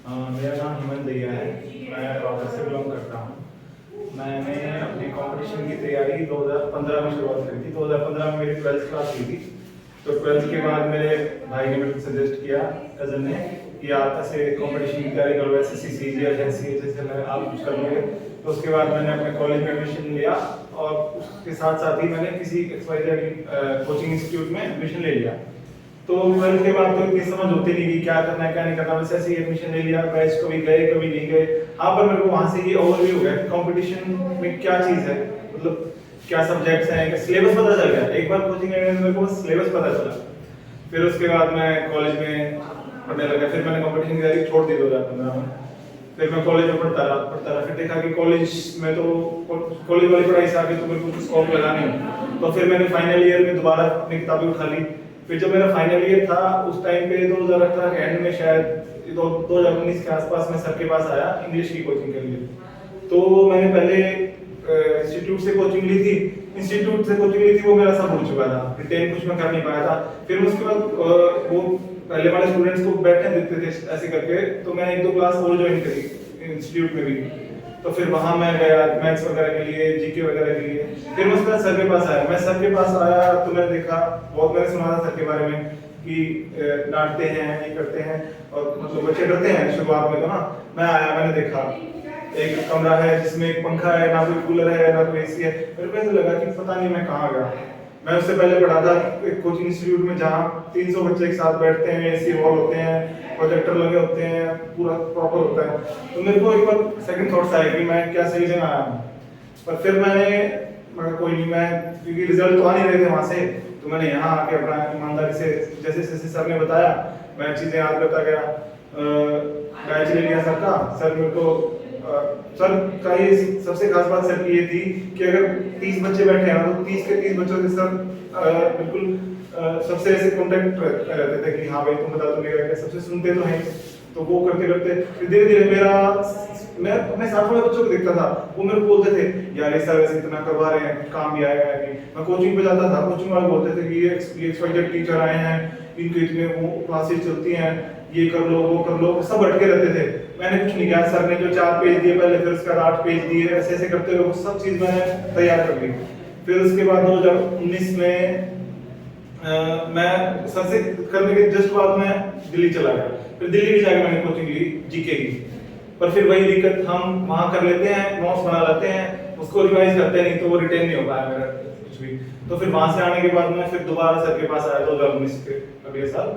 मेरा नाम हेमंत दैया है। मैं रॉकर से बिलोंग करता हूँ। मैंने अपनी कंपटीशन की तैयारी 2015 में शुरुआत करी थी। 2015 में मेरी 12th क्लास हुई थी। तो 12th के बाद मेरे भाई ने मेरे को सजेस्ट किया, कज़न ने, कि आप ऐसे कंपटीशन की तैयारी करो, SSC CGL जैसे आप कुछ कर लोगे। तो उसके बाद मैंने अपने कॉलेज में एडमिशन लिया और उसके साथ साथ ही मैंने किसी XYZ कोचिंग इंस्टीट्यूट में एडमिशन ले लिया। तो 12th के बाद तो इतनी समझ होती नहीं कि क्या करना है क्या नहीं करना, बस ऐसे ही एडमिशन ले लिया। बैच कभी गए कभी नहीं गए। हाँ, पर मेरे को वहाँ से ये ओवरव्यू हो गया कि कंपटीशन में क्या चीज़ है, मतलब क्या सब्जेक्ट्स हैं, सिलेबस पता चल गया। एक बार कोचिंग लेने में मेरे को सिलेबस पता चला। फिर उसके बाद मैं कॉलेज में पढ़ने लगा। फिर मैंने कंपटीशन की तैयारी छोड़ दी 2015 में। फिर मैं कॉलेज में पढ़ता रहा। फिर देखा कि कॉलेज में तो कॉलेज वाली पढ़ाई से आगे तो मेरे को कुछ स्कोप लगा नहीं। तो फिर मैंने फाइनल ईयर में दोबारा अपनी किताबें उठा ली। फिर जब मेरा फाइनल ईयर था उस टाइम पे 2018 के एंड में, शायद 2019 के आसपास, मैं सर के पास आया इंग्लिश की कोचिंग के लिए। तो मैंने पहले इंस्टीट्यूट से कोचिंग ली थी। इंस्टीट्यूट से कोचिंग ली थी, वो मेरा सब हो चुका था। रिटेन कुछ मैं कर नहीं पाया था। फिर उसके बाद वो पहले वाले स्टूडेंट्स को बैठने देते थे ऐसे करके, तो मैं 1-2 क्लास और ज्वाइन करी इंस्टीट्यूट में भी। तो फिर वहां मैं गया मैथ्स वगैरह के लिए, जीके वगैरह के लिए। फिर मैं उसके बाद सर के पास आया। मैं सर के पास आया तो मैंने देखा, बहुत मैंने सुना था सर के बारे में कि डांटते हैं, ये करते हैं, और मतलब बच्चे डरते हैं शुरुआत में। तो ना, मैं आया, मैंने देखा एक कमरा है जिसमें एक पंखा है, ना कोई कूलर है ना कोई एसी है। मेरे को ऐसा लगा कि पता नहीं मैं कहाँ गया। मैं उससे पहले पढ़ा था एक कोचिंग इंस्टीट्यूट में जहाँ 300 बच्चे एक साथ बैठते हैं, एसी हॉल होते हैं, प्रोजेक्टर लगे होते हैं, पूरा प्रॉपर होता है। तो मेरे को एक बार सेकंड थॉट्स आए कि मैं क्या सही जगह आया हूँ। पर फिर मैं कोई नहीं, मैं क्योंकि रिजल्ट तो आ नहीं रहे थे वहाँ से, तो मैंने यहाँ आके अपना ईमानदारी से जैसे जैसे सर ने बताया मैं चीज़ें याद करता गया। बैच ले लिया सर का। सर मेरे को सर का ये सबसे खास बात सर की ये थी कि अगर 30 बच्चे बैठे हैं तो 30 के 30 बच्चों के सर बिल्कुल सबसे ऐसे कॉन्टेक्ट रहते थे कि हाँ भाई तुम बता दो मेरा क्या, सबसे सुनते तो हैं। तो वो करते करते धीरे धीरे मैं अपने साथ वाले बच्चों को देखता था, वो मेरे को बोलते थे यार ये सर ऐसे इतना करवा रहे हैं, कुछ काम भी आएगा नहीं। मैं कोचिंग पे जाता था, कोचिंग वाले बोलते थे कि ये XYZ टीचर आए हैं, इनके इतने वो क्लासेस चलती हैं, ये कर लो वो कर लो, सब अटके रहते थे। मैंने कुछ नहीं किया। सर ने जो 4 पेज दिए पहले, फिर उसके बाद 8 पेज दिए, ऐसे ऐसे करते हुए वो सब चीज मैंने तैयार कर ली। फिर उसके बाद 2019 में मैं सर से करने के जस्ट बाद मैं दिल्ली चला गया। फिर दिल्ली भी जाकर मैंने कोचिंग ली जीके की। पर फिर वही दिक्कत, हम वहां कर लेते हैं, नोट्स बना लेते हैं, उसको रिवाइज करते नहीं तो वो रिटेन नहीं हो पाया मेरा कुछ भी। तो फिर वहां से आने के बाद मैं फिर दोबारा सर के पास आया 2019 के अगले साल।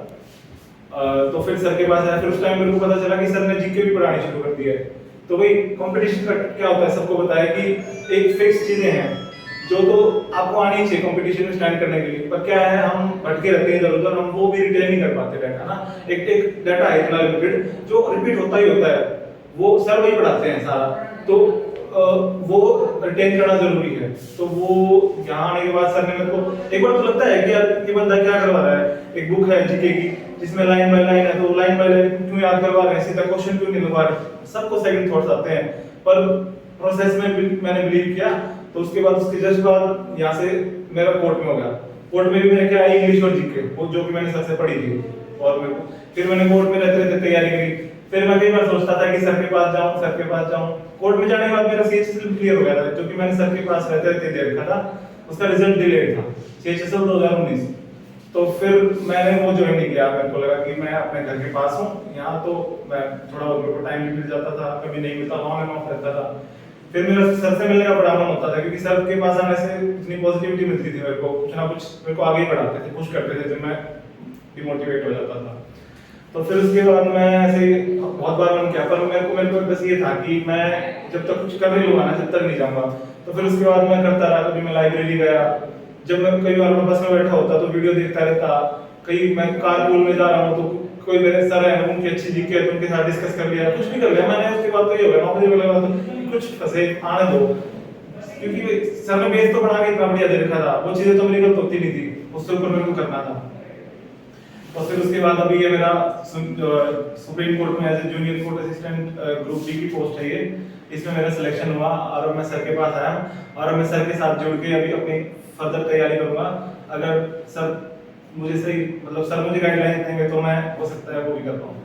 तो फिर सर के पास आया। फिर उस टाइम मेरे को पता चला कि सर ने जीके भी पढ़ानी शुरू कर दिया है। तो भाई कंपटीशन का क्या होता है, सबको बताया कि एक फिक्स चीजें हैं जो तो आपको आनी चाहिए कंपटीशन में स्टैंड करने के लिए। पर क्या है, हम भटके रहते हैं इधर उधर, हम वो भी रिटेन नहीं कर पाते डाटा ना। एक डाटा है इतना लिमिटेड जो रिपीट होता ही होता है, वो सर वही पढ़ाते हैं सारा। तो वो रिटेन करना जरूरी है। तो वो यहाँ आने के बाद सर ने मेरे को एक बार तो लगता है कि यार ये बंदा क्या करवा रहा है। एक बुक है जीके की जिसमें लाइन बाय लाइन है, तो लाइन बाय लाइन क्यों याद करवा रहे हैं, सीधा क्वेश्चन क्यों नहीं लिखवा रहे। सबको सेकंड थॉट्स आते हैं, पर प्रोसेस में मैंने बिलीव किया। तो उसके बाद उसके जस्ट बाद यहाँ से मेरा कोर्ट में हो गया। कोर्ट में भी मैंने क्या आई इंग्लिश और जीके, वो जो कि मैंने सर से पढ़ी थी। और मेरे को फिर मैंने कोर्ट में रहते रहते तैयारी करी। फिर मैं कई बार सोचता था कि सर के पास जाऊं, सर के पास जाऊं। कोर्ट में जाने के बाद मेरा CHSL क्लियर हो गया था, क्योंकि मैंने सर के पास रहते रहते दे रखा था। उसका रिजल्ट डिलेड था, CHSL 2019। तो फिर मैंने वो ज्वाइन नहीं किया। मेरे को लगा कि मैं अपने घर के पास हूँ, यहाँ तो मैं थोड़ा मेरे को टाइम मिल जाता था, कभी नहीं मिलता, ऑन एंड ऑफ रहता था। फिर मेरा सर से मिलने का बड़ा मन होता था, क्योंकि सर के पास आने से इतनी पॉजिटिविटी मिलती थी मेरे को, कुछ ना कुछ मेरे को आगे ही बढ़ाते थे, पुश करते थे जब मैं डिमोटिवेट हो जाता था। तो फिर उसके बाद मैं ऐसे बहुत बार मन किया, पर मेरे को बस ये था कि मैं जब तक कुछ कर नहीं लूंगा ना, जब तक नहीं जाऊंगा। तो फिर उसके बाद मैं करता रहा। कभी मैं लाइब्रेरी गया, जब मैं कई बार मैं बस में बैठा होता तो वीडियो देखता रहता। कहीं मैं कारपूल में जा रहा हूँ तो कोई मेरे सर है उनकी अच्छी जीके है तो उनके साथ डिस्कस कर लिया, कुछ भी कर लिया मैंने। उसके बाद तो ये हो गया नौकरी मिलने वाला तो कुछ फंसे आने दो, क्योंकि सर ने बेस तो बना के इतना बढ़िया दे रखा था, वो चीजें तो मेरी गलत होती नहीं थी, उससे ऊपर मेरे को करना था। और फिर उसके बाद अभी ये मेरा सुप्रीम कोर्ट में as a junior court assistant group D की पोस्ट है ये, इसमें मेरा सिलेक्शन हुआ और मैं सर के पास आया और मैं सर के साथ जुड़ के अभी अपनी फर्दर तैयारी करूंगा। अगर सर मुझे सही मतलब सर मुझे गाइडलाइन देंगे तो मैं हो सकता है वो भी कर पाऊँ।